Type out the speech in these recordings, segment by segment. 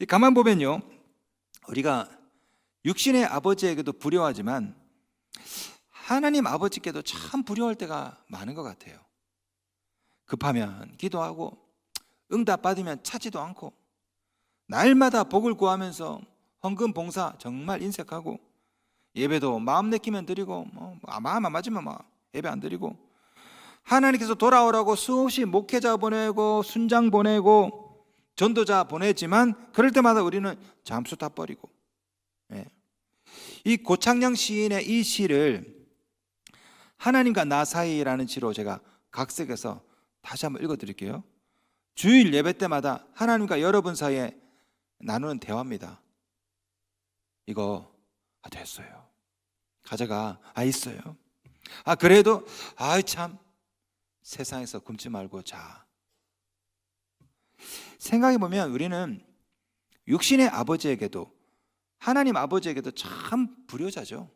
가만 보면요, 우리가 육신의 아버지에게도 불효하지만 하나님 아버지께도 참 불효할 때가 많은 것 같아요. 급하면 기도하고 응답 받으면 찾지도 않고 날마다 복을 구하면서 헌금 봉사 정말 인색하고 예배도 마음 내키면 드리고 마음 안 맞으면 예배 안 드리고 하나님께서 돌아오라고 수없이 목회자 보내고 순장 보내고 전도자 보냈지만 그럴 때마다 우리는 잠수 다 버리고. 이 고창영 시인의 이 시를 하나님과 나 사이라는 시로 제가 각색해서 다시 한번 읽어드릴게요. 주일 예배 때마다 하나님과 여러분 사이에 나누는 대화입니다. 이거 됐어요. 가져가. 있어요. 그래도 참 세상에서 굶지 말고 자. 생각해보면 우리는 육신의 아버지에게도 하나님 아버지에게도 참 불효자죠.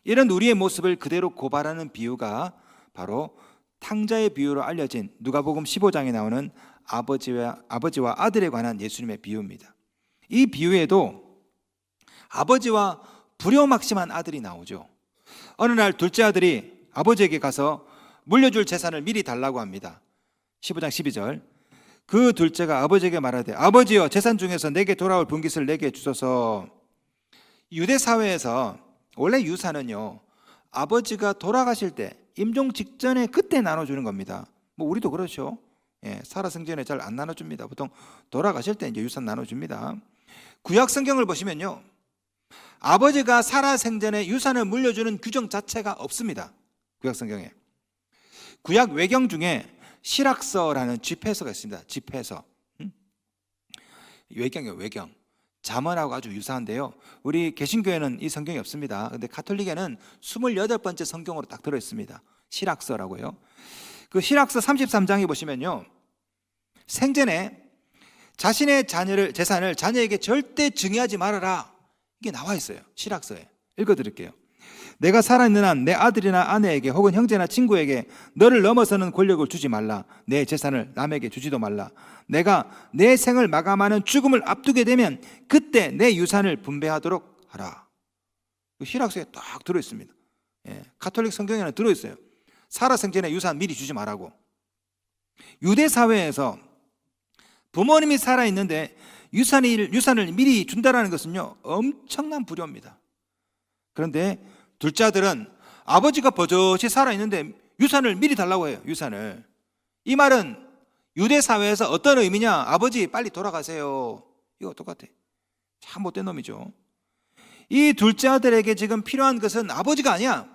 이런 우리의 모습을 그대로 고발하는 비유가 바로 탕자의 비유로 알려진 누가복음 15장에 나오는 아버지와 아들에 관한 예수님의 비유입니다. 이 비유에도 아버지와 불효막심한 아들이 나오죠. 어느 날 둘째 아들이 아버지에게 가서 물려줄 재산을 미리 달라고 합니다. 15장 12절. 그 둘째가 아버지에게 말하되 아버지여 재산 중에서 내게 돌아올 분깃을 내게 주소서. 유대 사회에서 원래 유산은요 아버지가 돌아가실 때 임종 직전에 그때 나눠주는 겁니다. 우리도 그렇죠. 살아생전에 잘 안 나눠줍니다. 보통 돌아가실 때 이제 유산 나눠줍니다. 구약 성경을 보시면요 아버지가 살아생전에 유산을 물려주는 규정 자체가 없습니다. 구약 성경에. 구약 외경 중에 실학서라는 집회서가 있습니다. 집회서. 외경이에요. 외경. 잠언하고 아주 유사한데요 우리 개신교회는 이 성경이 없습니다. 근데 가톨릭에는 28번째 성경으로 딱 들어있습니다. 실학서라고요. 그 실학서 33장에 보시면요 생전에 자신의 재산을 자녀에게 절대 증여하지 말아라 이게 나와 있어요. 실학서에. 읽어드릴게요. 내가 살아있는 한 내 아들이나 아내에게 혹은 형제나 친구에게 너를 넘어서는 권력을 주지 말라. 내 재산을 남에게 주지도 말라. 내가 내 생을 마감하는 죽음을 앞두게 되면 그때 내 유산을 분배하도록 하라. 실학서에 딱 들어있습니다. 가톨릭 성경에는 들어있어요. 살아생전에 유산 미리 주지 말라고. 유대 사회에서 부모님이 살아있는데 유산을 미리 준다는 것은요 엄청난 불효입니다. 그런데 둘째 아들은 아버지가 버젓이 살아있는데 유산을 미리 달라고 해요. 유산을. 이 말은 유대 사회에서 어떤 의미냐? 아버지 빨리 돌아가세요. 이거 똑같아. 참 못된 놈이죠. 이 둘째 아들에게 지금 필요한 것은 아버지가 아니야.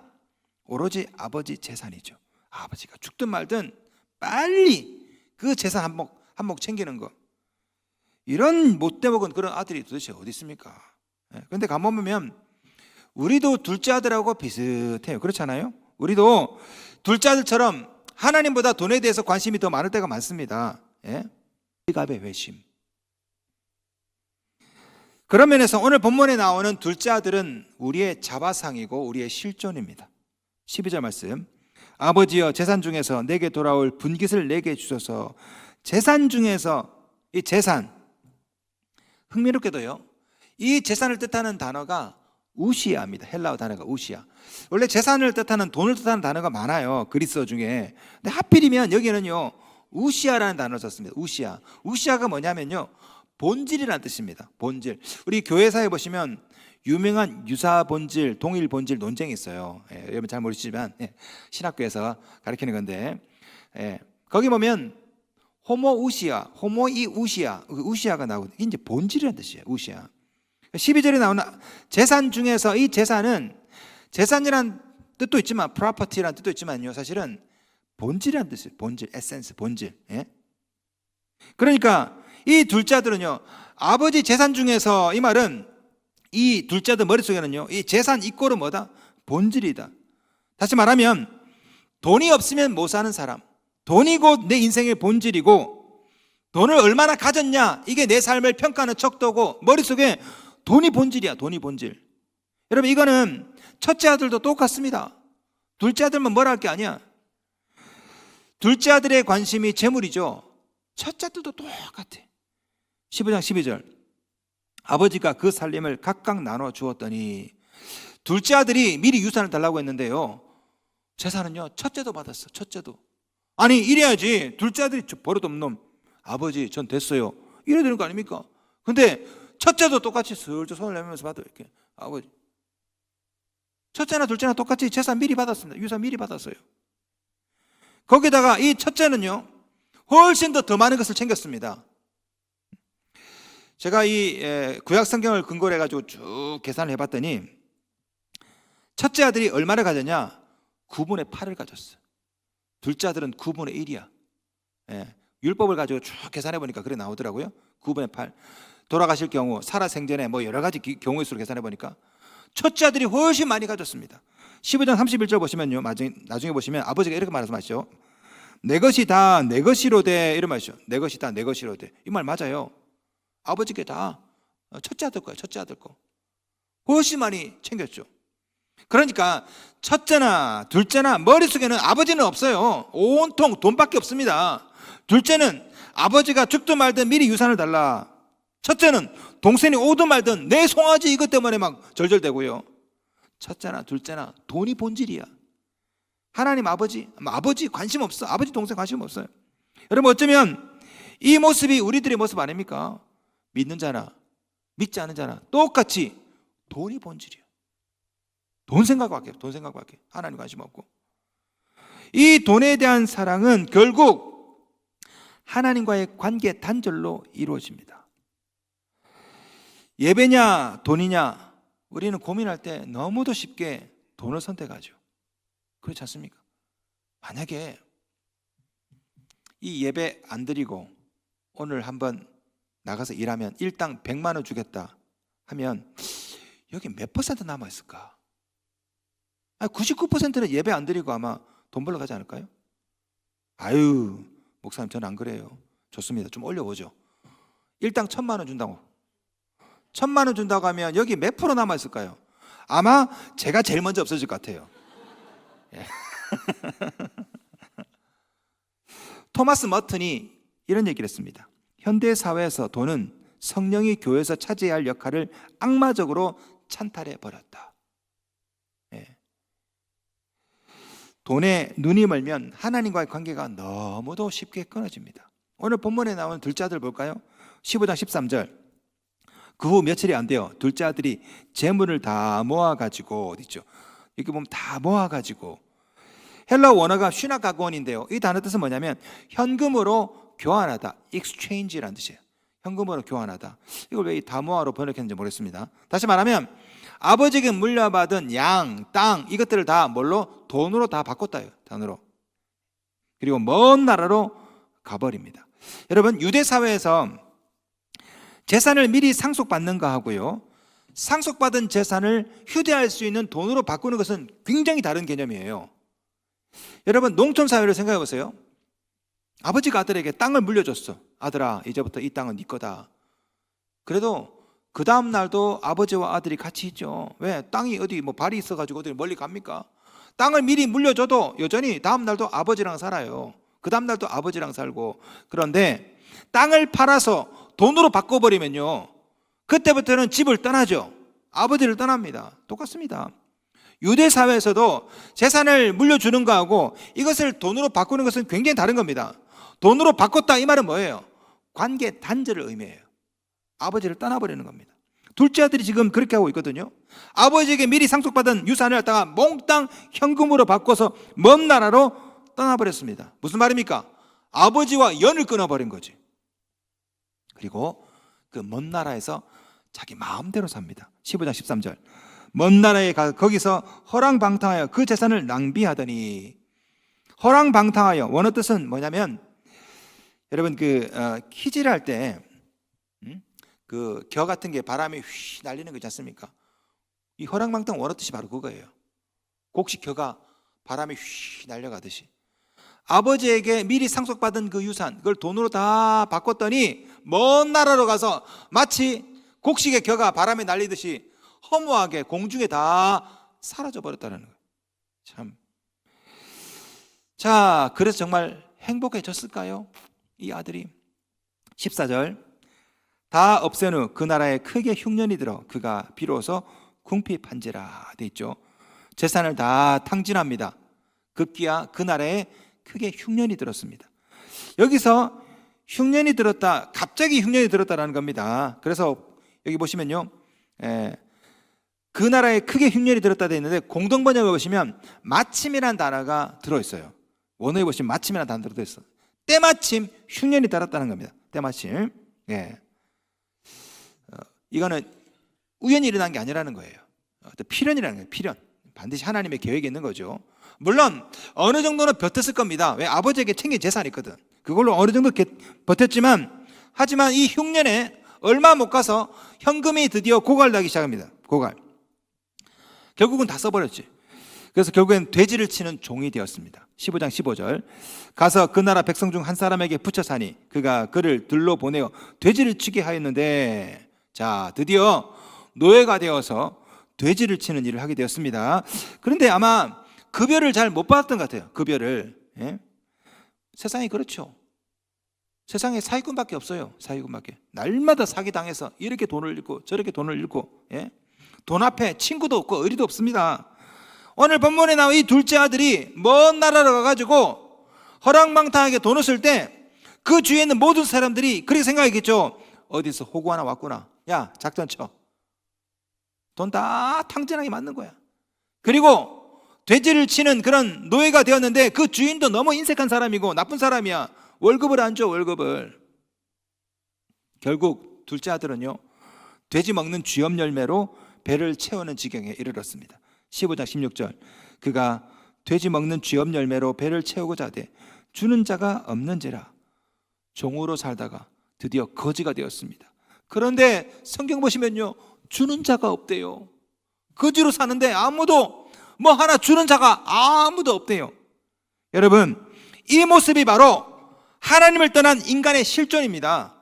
오로지 아버지 재산이죠. 아버지가 죽든 말든 빨리 그 재산 한몫 챙기는 거. 이런 못돼 먹은 그런 아들이 도대체 어디 있습니까? 그런데 가만 보면 우리도 둘째 아들하고 비슷해요. 그렇잖아요? 우리도 둘째 아들처럼 하나님보다 돈에 대해서 관심이 더 많을 때가 많습니다. 지갑의 회심. 그런 면에서 오늘 본문에 나오는 둘째 아들은 우리의 자바상이고 우리의 실존입니다. 12절 말씀. 아버지여 재산 중에서 내게 돌아올 분깃을 내게 주소서. 재산 중에서 이 재산, 흥미롭게도요 이 재산을 뜻하는 단어가 우시아입니다. 헬라어 단어가 우시아. 원래 재산을 뜻하는 돈을 뜻하는 단어가 많아요. 그리스어 중에. 근데 하필이면 여기는요 우시아라는 단어를 썼습니다. 우시아. 우시아가 뭐냐면요 본질이라는 뜻입니다. 본질. 우리 교회사에 보시면 유명한 유사 본질, 동일 본질 논쟁이 있어요. 여러분 잘 모르시지만 신학교에서 가르치는 건데 거기 보면 호모 우시아, 호모이 우시아, 우시아가 나오고 이게 이제 본질이라는 뜻이에요. 우시아. 12절에 나오는 재산 중에서 이 재산은 재산이란 뜻도 있지만 property라는 뜻도 있지만요 사실은 본질이라는 뜻이에요. 본질, 에센스, 본질. 그러니까 이 둘째 아들은요 아버지 재산 중에서 이 말은 이 둘째 아들 머릿속에는요 이 재산 이꼬르 뭐다? 본질이다. 다시 말하면 돈이 없으면 못 사는 사람, 돈이 곧 내 인생의 본질이고 돈을 얼마나 가졌냐 이게 내 삶을 평가하는 척도고 머릿속에 돈이 본질이야. 돈이 본질. 여러분 이거는 첫째 아들도 똑같습니다. 둘째 아들만 뭐라 할 게 아니야. 둘째 아들의 관심이 재물이죠. 첫째 아들도 똑같아. 15장 12절. 아버지가 그 살림을 각각 나눠 주었더니 둘째 아들이 미리 유산을 달라고 했는데요, 재산은요 첫째도 받았어. 첫째도. 아니 이래야지. 둘째 아들이 버릇없는 놈, 아버지 전 됐어요, 이래야 되는 거 아닙니까? 근데 첫째도 똑같이 슬쩍 손을 내밀면서 받아요. 이렇게, 아버지. 첫째나 둘째나 똑같이 재산 미리 받았습니다. 유산 미리 받았어요. 거기다가 이 첫째는요 훨씬 더 많은 것을 챙겼습니다. 제가 이 구약 성경을 근거로 해가지고 쭉 계산을 해봤더니 첫째 아들이 얼마를 가졌냐? 9분의 8을 가졌어요. 둘째 아들은 9분의 1이야. 율법을 가지고 쭉 계산해 보니까 그래 나오더라고요. 9분의 8. 돌아가실 경우, 살아 생전에 뭐 여러 가지 경우의 수를 계산해 보니까 첫째 아들이 훨씬 많이 가졌습니다. 15장 31절 보시면요, 나중에 보시면 아버지가 이렇게 말씀하시죠. 내 것이 다 내 것이로되, 이런 말이죠. 내 것이 다 내 것이로되. 이 말 맞아요. 아버지께 다 첫째 아들 거예요. 첫째 아들 거 훨씬 많이 챙겼죠. 그러니까 첫째나 둘째나 머릿속에는 아버지는 없어요. 온통 돈밖에 없습니다. 둘째는 아버지가 죽든 말든 미리 유산을 달라. 첫째는 동생이 오든 말든 내 송아지 이것 때문에 막 절절대고요. 첫째나 둘째나 돈이 본질이야. 하나님 아버지 관심 없어. 아버지 동생 관심 없어요. 여러분, 어쩌면 이 모습이 우리들의 모습 아닙니까? 믿는 자나 믿지 않는 자나 똑같이 돈이 본질이야. 돈 생각밖에. 하나님 관심 없고. 이 돈에 대한 사랑은 결국 하나님과의 관계 단절로 이루어집니다. 예배냐 돈이냐, 우리는 고민할 때 너무도 쉽게 돈을 선택하죠. 그렇지 않습니까? 만약에 이 예배 안 드리고 오늘 한번 나가서 일하면 일당 100만 원 주겠다 하면 여기 몇 퍼센트 남아있을까? 99%는 예배 안 드리고 아마 돈 벌러 가지 않을까요? 아유, 목사님 저는 안 그래요. 좋습니다. 좀 올려보죠. 일당 1,000만 원 준다고. 1,000만 원 준다고 하면 여기 몇 프로 남아있을까요? 아마 제가 제일 먼저 없어질 것 같아요. 토마스 머튼이 이런 얘기를 했습니다. 현대 사회에서 돈은 성령이 교회에서 차지해야 할 역할을 악마적으로 찬탈해 버렸다. 돈에 눈이 멀면 하나님과의 관계가 너무도 쉽게 끊어집니다. 오늘 본문에 나오는 둘째 아들 볼까요? 15장 13절. 그 후 며칠이 안 돼요. 둘째 아들이 재물을 다 모아가지고, 어디죠? 이렇게 보면 다 모아가지고, 헬라 원어가 슈나가곤인데요, 이 단어 뜻은 뭐냐면 현금으로 교환하다, exchange라는 뜻이에요. 현금으로 교환하다. 이걸 왜 다 모아로 번역했는지 모르겠습니다. 다시 말하면 아버지에게 물려받은 양, 땅, 이것들을 다 뭘로? 돈으로 다 바꿨다요. 돈으로. 그리고 먼 나라로 가버립니다. 여러분, 유대 사회에서 재산을 미리 상속받는 거 하고요, 상속받은 재산을 휴대할 수 있는 돈으로 바꾸는 것은 굉장히 다른 개념이에요. 여러분, 농촌 사회를 생각해 보세요. 아버지가 아들에게 땅을 물려줬어. 아들아, 이제부터 이 땅은 네 거다. 그래도 그 다음 날도 아버지와 아들이 같이 있죠. 왜? 땅이 어디 뭐 발이 있어가지고 어디 멀리 갑니까? 땅을 미리 물려줘도 여전히 다음 날도 아버지랑 살아요. 그 다음 날도 아버지랑 살고. 그런데 땅을 팔아서 돈으로 바꿔버리면요, 그때부터는 집을 떠나죠. 아버지를 떠납니다. 똑같습니다. 유대 사회에서도 재산을 물려주는 거하고 이것을 돈으로 바꾸는 것은 굉장히 다른 겁니다. 돈으로 바꿨다, 이 말은 뭐예요? 관계 단절을 의미해요. 아버지를 떠나버리는 겁니다. 둘째 아들이 지금 그렇게 하고 있거든요. 아버지에게 미리 상속받은 유산을 갖다가 몽땅 현금으로 바꿔서 먼 나라로 떠나버렸습니다. 무슨 말입니까? 아버지와 연을 끊어버린 거지. 그리고 그 먼 나라에서 자기 마음대로 삽니다. 15장 13절. 먼 나라에 가 거기서 허랑방탕하여 그 재산을 낭비하더니. 허랑방탕하여, 원어 뜻은 뭐냐면, 여러분 키질 할 때 그 겨 같은 게 바람에 휘 날리는 거 있지 않습니까? 이 허랑방탕 원어 뜻이 바로 그거예요. 곡식 겨가 바람에 휘 날려가듯이 아버지에게 미리 상속받은 그 유산, 그걸 돈으로 다 바꿨더니 먼 나라로 가서 마치 곡식의 겨가 바람에 날리듯이 허무하게 공중에 다 사라져 버렸다는 거예요. 참. 자, 그래서 정말 행복해졌을까요? 이 아들이. 14절. 다 없앤 후 그 나라에 크게 흉년이 들어 그가 비로소 궁핍한지라 돼 있죠. 재산을 다 탕진합니다. 급기야 그 나라에 크게 흉년이 들었습니다. 여기서 흉년이 들었다, 갑자기 흉년이 들었다라는 겁니다. 그래서 여기 보시면요, 그 나라에 크게 흉년이 들었다 되어 있는데 공동 번역을 보시면 마침이라는 단어가 들어있어요. 원어에 보시면 마침이라는 단어가 들어있어요. 때마침 흉년이 들었다는 겁니다. 때마침. 이거는 우연히 일어난 게 아니라는 거예요. 필연이라는 거예요. 필연. 반드시 하나님의 계획이 있는 거죠. 물론 어느 정도는 버텼을 겁니다. 왜? 아버지에게 챙긴 재산이 있거든. 그걸로 어느 정도 버텼지만, 하지만 이 흉년에 얼마 못 가서 현금이 드디어 고갈나기 시작합니다. 고갈. 결국은 다 써버렸지. 그래서 결국엔 돼지를 치는 종이 되었습니다. 15장 15절. 가서 그 나라 백성 중 한 사람에게 붙여 사니 그가 그를 들러 보내어 돼지를 치게 하였는데, 자, 드디어 노예가 되어서 돼지를 치는 일을 하게 되었습니다. 그런데 아마 급여를 잘 못 받았던 것 같아요. 급여를. 세상이 그렇죠. 세상에 사기꾼밖에 없어요. 사기꾼밖에. 날마다 사기당해서 이렇게 돈을 잃고 저렇게 돈을 잃고, 돈 앞에 친구도 없고 의리도 없습니다. 오늘 본문에 나온 이 둘째 아들이 먼 나라로 가가지고 허랑방탕하게 돈을 쓸 때 그 주위에 있는 모든 사람들이 그렇게 생각했겠죠. 어디서 호구 하나 왔구나. 야, 작전 쳐. 돈 다 탕진하게 맞는 거야. 그리고 돼지를 치는 그런 노예가 되었는데 그 주인도 너무 인색한 사람이고 나쁜 사람이야. 월급을 안 줘, 월급을. 결국 둘째 아들은요, 돼지 먹는 쥐염 열매로 배를 채우는 지경에 이르렀습니다. 15장 16절. 그가 돼지 먹는 쥐염 열매로 배를 채우고자 하되 주는 자가 없는지라 종으로 살다가 드디어 거지가 되었습니다. 그런데 성경 보시면요, 주는 자가 없대요. 거지로 사는데 아무도 뭐 하나 주는 자가 아무도 없대요. 여러분, 이 모습이 바로 하나님을 떠난 인간의 실존입니다.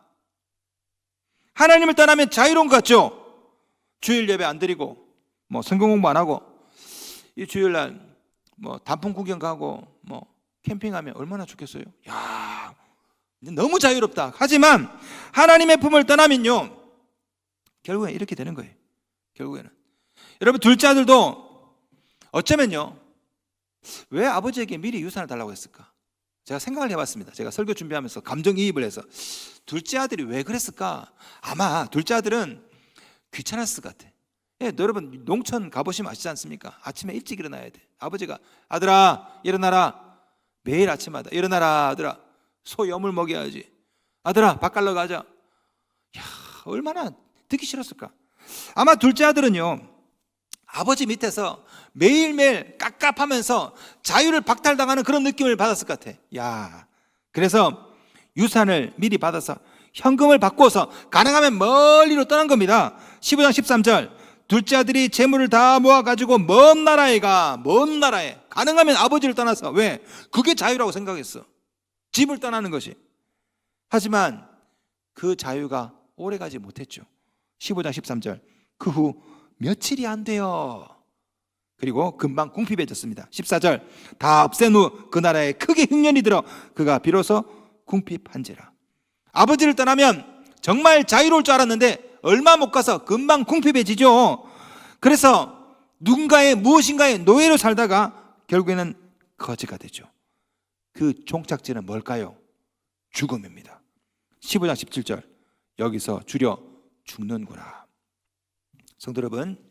하나님을 떠나면 자유로운 것 같죠? 주일 예배 안 드리고 뭐 성경 공부 안 하고 이 주일날 뭐 단풍 구경 가고 뭐 캠핑하면 얼마나 좋겠어요? 야, 너무 자유롭다. 하지만 하나님의 품을 떠나면요, 결국엔 이렇게 되는 거예요. 결국에는. 여러분, 둘째 아들도 어쩌면요, 왜 아버지에게 미리 유산을 달라고 했을까? 제가 생각을 해봤습니다. 제가 설교 준비하면서 감정이입을 해서 둘째 아들이 왜 그랬을까? 아마 둘째 아들은 귀찮았을 것 같아. 여러분, 농촌 가보시면 아시지 않습니까? 아침에 일찍 일어나야 돼. 아버지가 아들아 일어나라. 매일 아침마다 일어나라 아들아. 소 염을 먹여야지. 아들아 밥 갈러 가자. 야, 얼마나 듣기 싫었을까? 아마 둘째 아들은요, 아버지 밑에서 매일매일 깝깝하면서 자유를 박탈당하는 그런 느낌을 받았을 것 같아. 야, 그래서 유산을 미리 받아서 현금을 바꿔서 가능하면 멀리로 떠난 겁니다. 15장 13절. 둘째 아들이 재물을 다 모아가지고 먼 나라에 가. 먼 나라에. 가능하면 아버지를 떠나서. 왜? 그게 자유라고 생각했어. 집을 떠나는 것이. 하지만 그 자유가 오래가지 못했죠. 15장 13절. 그 후 며칠이 안 돼요. 그리고 금방 궁핍해졌습니다. 14절. 다 없앤 후 그 나라에 크게 흉년이 들어 그가 비로소 궁핍한지라. 아버지를 떠나면 정말 자유로울 줄 알았는데 얼마 못 가서 금방 궁핍해지죠. 그래서 누군가의 무엇인가의 노예로 살다가 결국에는 거지가 되죠. 그 종착지는 뭘까요? 죽음입니다. 15장 17절. 여기서 줄여 죽는구나. 성도 여러분,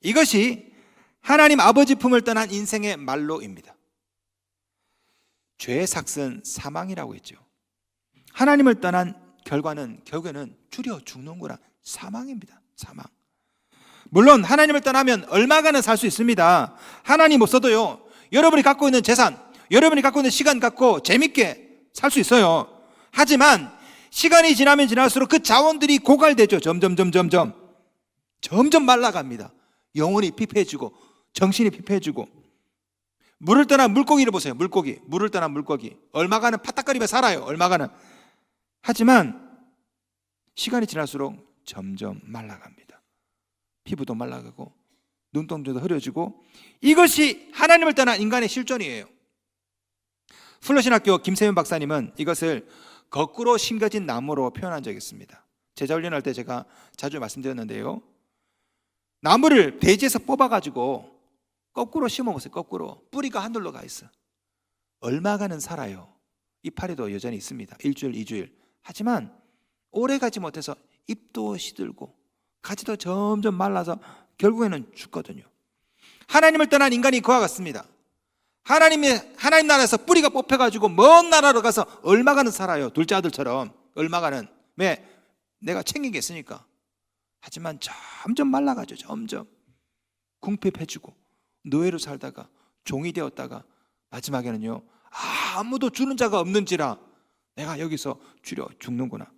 이것이 하나님 아버지 품을 떠난 인생의 말로입니다. 죄의 삭은 사망이라고 했죠. 하나님을 떠난 결과는 결국에는 줄여 죽는구나. 사망입니다. 사망. 물론 하나님을 떠나면 얼마간은 살 수 있습니다. 하나님 없어도요, 여러분이 갖고 있는 재산, 여러분이 갖고 있는 시간 갖고 재밌게 살 수 있어요. 하지만 시간이 지나면 지날수록 그 자원들이 고갈되죠. 점점 말라갑니다. 영혼이 피폐해지고 정신이 피폐해지고. 물을 떠난 물고기를 보세요. 물고기. 물을 떠난 물고기. 얼마간은 파닥거리며 살아요. 얼마간은. 하지만 시간이 지날수록 점점 말라갑니다. 피부도 말라가고 눈동자도 흐려지고. 이것이 하나님을 떠난 인간의 실존이에요. 플러신학교 김세윤 박사님은 이것을 거꾸로 심겨진 나무로 표현한 적이 있습니다. 제자 훈련할 때 제가 자주 말씀드렸는데요, 나무를 대지에서 뽑아가지고 거꾸로 심어보세요. 거꾸로. 뿌리가 하늘로 가 있어. 얼마간은 살아요. 이파리도 여전히 있습니다. 일주일, 이주일. 하지만 오래 가지 못해서 잎도 시들고 가지도 점점 말라서 결국에는 죽거든요. 하나님을 떠난 인간이 그와 같습니다. 하나님 나라에서 뿌리가 뽑혀가지고 먼 나라로 가서 얼마간은 살아요. 둘째 아들처럼 얼마간은. 왜? 내가 챙긴 게 있으니까. 하지만 점점 말라가죠. 점점 궁핍해지고 노예로 살다가 종이 되었다가 마지막에는요, 아무도 주는 자가 없는지라 내가 여기서 줄여 죽는구나.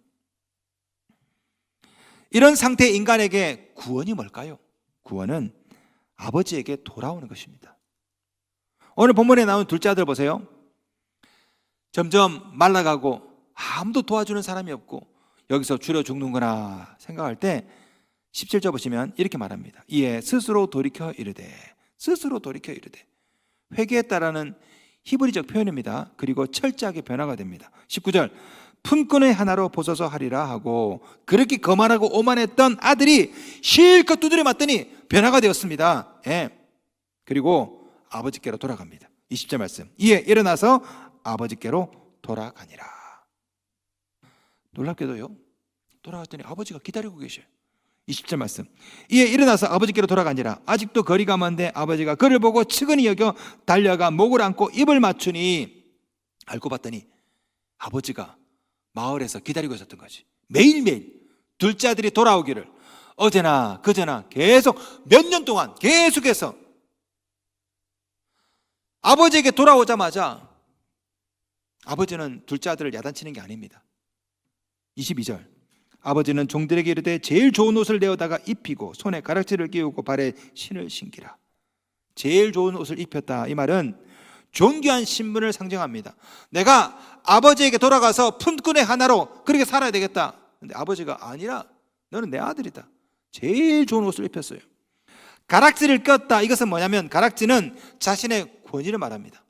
이런 상태의 인간에게 구원이 뭘까요? 구원은 아버지에게 돌아오는 것입니다. 오늘 본문에 나온 둘째 아들 보세요. 점점 말라가고 아무도 도와주는 사람이 없고 여기서 줄여 죽는구나 생각할 때 17절 보시면 이렇게 말합니다. 이에 스스로 돌이켜 이르되, 스스로 돌이켜 이르되. 회개했다라는 히브리적 표현입니다. 그리고 철저하게 변화가 됩니다. 19절, 품꾼의 하나로 보소서 하리라 하고 그렇게 거만하고 오만했던 아들이 실컷 두드려 맞더니 변화가 되었습니다. 예. 그리고 아버지께로 돌아갑니다. 20절 말씀, 이에 일어나서 아버지께로 돌아가니라. 놀랍게도요, 돌아갔더니 아버지가 기다리고 계셔요. 20절 말씀, 이에 일어나서 아버지께로 돌아가니라. 아직도 거리가 먼데 아버지가 그를 보고 측은히 여겨 달려가 목을 안고 입을 맞추니, 알고 봤더니 아버지가 마을에서 기다리고 있었던 거지. 매일매일 둘째 아들이 돌아오기를 어제나 그제나 계속 몇 년 동안 계속해서 아버지에게 돌아오자마자 아버지는 둘째 아들을 야단치는 게 아닙니다. 22절, 아버지는 종들에게 이르되 제일 좋은 옷을 내어다가 입히고 손에 가락지를 끼우고 발에 신을 신기라. 제일 좋은 옷을 입혔다, 이 말은 존귀한 신분을 상징합니다. 내가 아버지에게 돌아가서 품꾼의 하나로 그렇게 살아야 되겠다. 근데 아버지가 아니라 너는 내 아들이다. 제일 좋은 옷을 입혔어요. 가락지를 꼈다, 이것은 뭐냐면 가락지는 자신의 권위를 말합니다.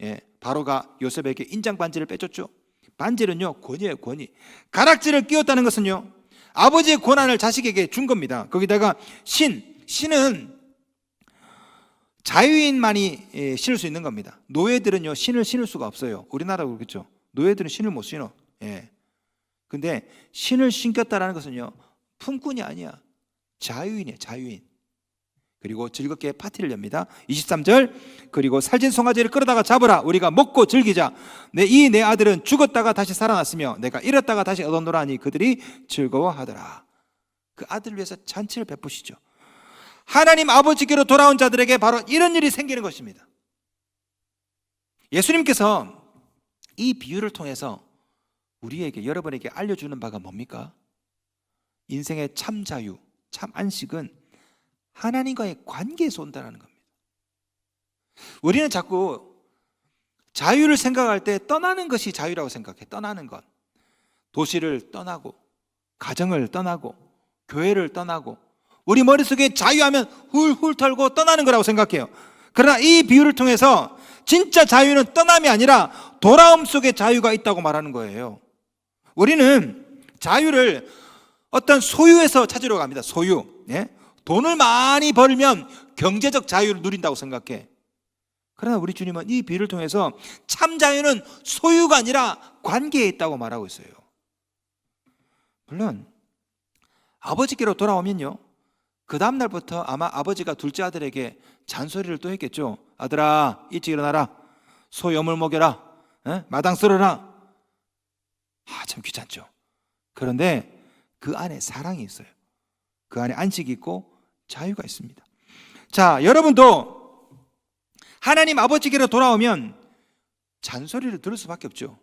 예, 바로가 요셉에게 인장 반지를 빼줬죠. 반지는요, 권위예요, 권위. 가락지를 끼웠다는 것은요, 아버지의 권한을 자식에게 준 겁니다. 거기다가 신은 자유인만이 신을 수 있는 겁니다. 노예들은요, 신을 신을 수가 없어요. 우리나라도 그렇겠죠. 노예들은 신을 못 신어. 예. 근데 신을 신겼다라는 것은요, 품꾼이 아니야. 자유인이에요, 자유인. 그리고 즐겁게 파티를 엽니다. 23절, 그리고 살찐 송아지를 끌어다가 잡으라. 우리가 먹고 즐기자. 내 아들은 죽었다가 다시 살아났으며 내가 잃었다가 다시 얻었노라니 그들이 즐거워하더라. 그 아들을 위해서 잔치를 베푸시죠. 하나님 아버지께로 돌아온 자들에게 바로 이런 일이 생기는 것입니다. 예수님께서 이 비유를 통해서 우리에게, 여러분에게 알려주는 바가 뭡니까? 인생의 참 자유, 참 안식은 하나님과의 관계에서 온다는 겁니다. 우리는 자꾸 자유를 생각할 때 떠나는 것이 자유라고 생각해. 떠나는 것. 도시를 떠나고 가정을 떠나고 교회를 떠나고 우리 머릿속에 자유하면 훌훌 털고 떠나는 거라고 생각해요. 그러나 이 비유를 통해서 진짜 자유는 떠남이 아니라 돌아옴 속에 자유가 있다고 말하는 거예요. 우리는 자유를 어떤 소유에서 찾으러 갑니다. 소유. 예? 돈을 많이 벌면 경제적 자유를 누린다고 생각해. 그러나 우리 주님은 이 비유를 통해서 참 자유는 소유가 아니라 관계에 있다고 말하고 있어요. 물론 아버지께로 돌아오면요, 그 다음 날부터 아마 아버지가 둘째 아들에게 잔소리를 또 했겠죠. 아들아, 일찍 일어나라. 소 여물 먹여라. 마당 쓸어라. 참 귀찮죠. 그런데 그 안에 사랑이 있어요. 그 안에 안식이 있고 자유가 있습니다. 자, 여러분도 하나님 아버지께로 돌아오면 잔소리를 들을 수밖에 없죠.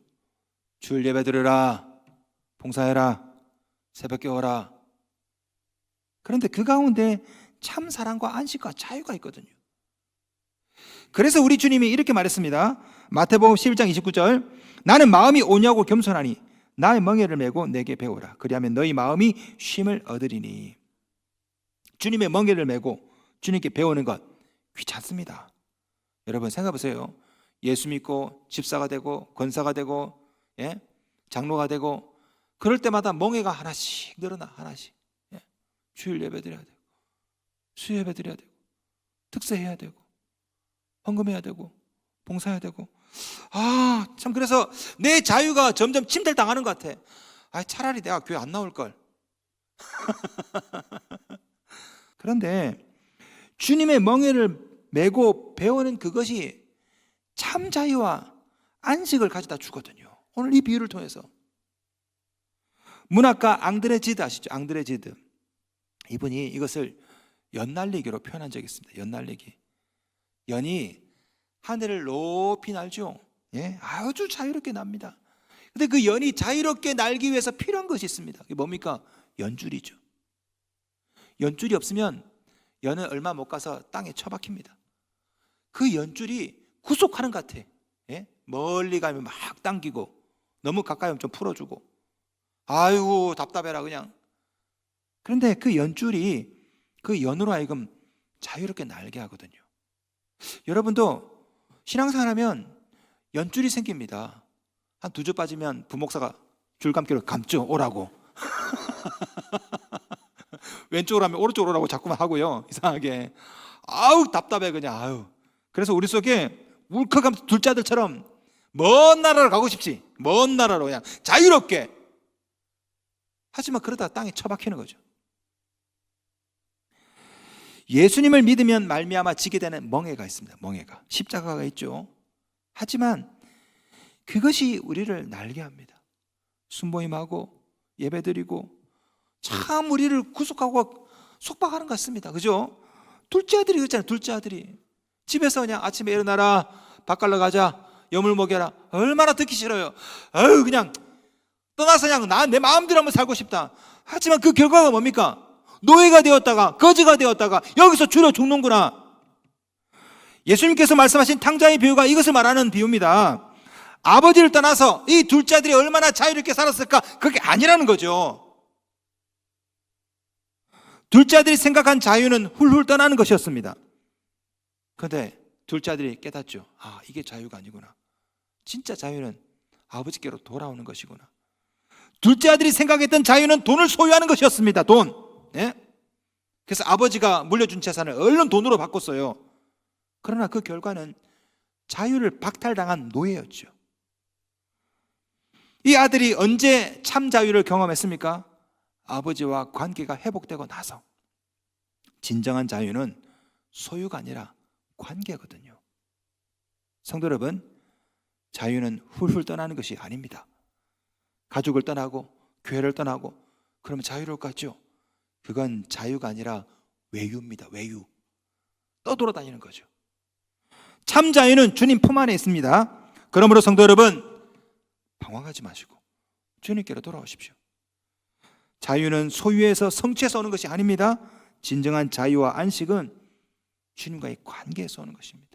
주일 예배 드려라, 봉사해라, 새벽에 오라. 그런데 그 가운데 참 사랑과 안식과 자유가 있거든요. 그래서 우리 주님이 이렇게 말했습니다. 마태복음 11장 29절, 나는 마음이 온유하고 겸손하니 나의 멍에를 메고 내게 배우라. 그리하면 너희 마음이 쉼을 얻으리니. 주님의 멍에를 메고 주님께 배우는 것 귀찮습니다. 여러분 생각해 보세요. 예수 믿고 집사가 되고 권사가 되고, 예? 장로가 되고 그럴 때마다 멍에가 하나씩 늘어나, 하나씩. 예. 주일 예배 드려야 되고, 수요 예배 드려야 되고, 특세해야 되고, 헌금해야 되고, 봉사해야 되고. 참, 그래서 내 자유가 점점 침탈당하는 것 같아. 차라리 내가 교회 안 나올 걸. 그런데 주님의 멍에를 메고 배우는 그것이 참 자유와 안식을 가져다 주거든요. 오늘 이 비유를 통해서. 문학가 앙드레 지드 아시죠? 앙드레 지드. 이분이 이것을 연날리기로 표현한 적이 있습니다. 연날리기. 연이 하늘을 높이 날죠. 예? 아주 자유롭게 납니다. 근데 그 연이 자유롭게 날기 위해서 필요한 것이 있습니다. 그게 뭡니까? 연줄이죠. 연줄이 없으면 연은 얼마 못 가서 땅에 처박힙니다. 그 연줄이 구속하는 것 같아. 예? 멀리 가면 막 당기고, 너무 가까이 오면 좀 풀어주고. 아이고 답답해라 그냥. 그런데 그 연줄이 그 연으로 하여금 자유롭게 날게 하거든요. 여러분도 신앙생활하면 연줄이 생깁니다. 한 2주 빠지면 부목사가 줄감기로 감죠. 오라고. 왼쪽으로 하면 오른쪽으로 오라고 자꾸만 하고요. 이상하게. 답답해 그냥. 그래서 우리 속에 울컥하면서 둘째 아들처럼 먼 나라로 가고 싶지. 먼 나라로 그냥 자유롭게. 하지만 그러다 땅에 처박히는 거죠. 예수님을 믿으면 말미암아 지게 되는 멍에가 있습니다. 멍에가. 십자가가 있죠. 하지만 그것이 우리를 날게 합니다. 순모임하고 예배드리고 참 우리를 구속하고 속박하는 것 같습니다. 그죠? 둘째 아들이 그렇잖아요. 둘째 아들이 집에서 그냥 아침에 일어나라, 밥 갈러 가자, 여물 먹여라. 얼마나 듣기 싫어요. 그냥 떠나서 그냥 내 마음대로 한번 살고 싶다. 하지만 그 결과가 뭡니까? 노예가 되었다가 거지가 되었다가 여기서 줄여 죽는구나. 예수님께서 말씀하신 탕자의 비유가 이것을 말하는 비유입니다. 아버지를 떠나서 이 둘째 아들이 얼마나 자유롭게 살았을까? 그게 아니라는 거죠. 둘째 아들이 생각한 자유는 훌훌 떠나는 것이었습니다. 그런데 둘째 아들이 깨닫죠. 이게 자유가 아니구나. 진짜 자유는 아버지께로 돌아오는 것이구나. 둘째 아들이 생각했던 자유는 돈을 소유하는 것이었습니다. 돈. 예? 그래서 아버지가 물려준 재산을 얼른 돈으로 바꿨어요. 그러나 그 결과는 자유를 박탈당한 노예였죠. 이 아들이 언제 참 자유를 경험했습니까? 아버지와 관계가 회복되고 나서. 진정한 자유는 소유가 아니라 관계거든요. 성도 여러분, 자유는 훌훌 떠나는 것이 아닙니다. 가족을 떠나고 교회를 떠나고 그러면 자유로울 것 같죠? 그건 자유가 아니라 외유입니다. 외유. 떠돌아다니는 거죠. 참 자유는 주님 품 안에 있습니다. 그러므로 성도 여러분, 방황하지 마시고 주님께로 돌아오십시오. 자유는 소유에서 성취해서 오는 것이 아닙니다. 진정한 자유와 안식은 주님과의 관계에서 오는 것입니다.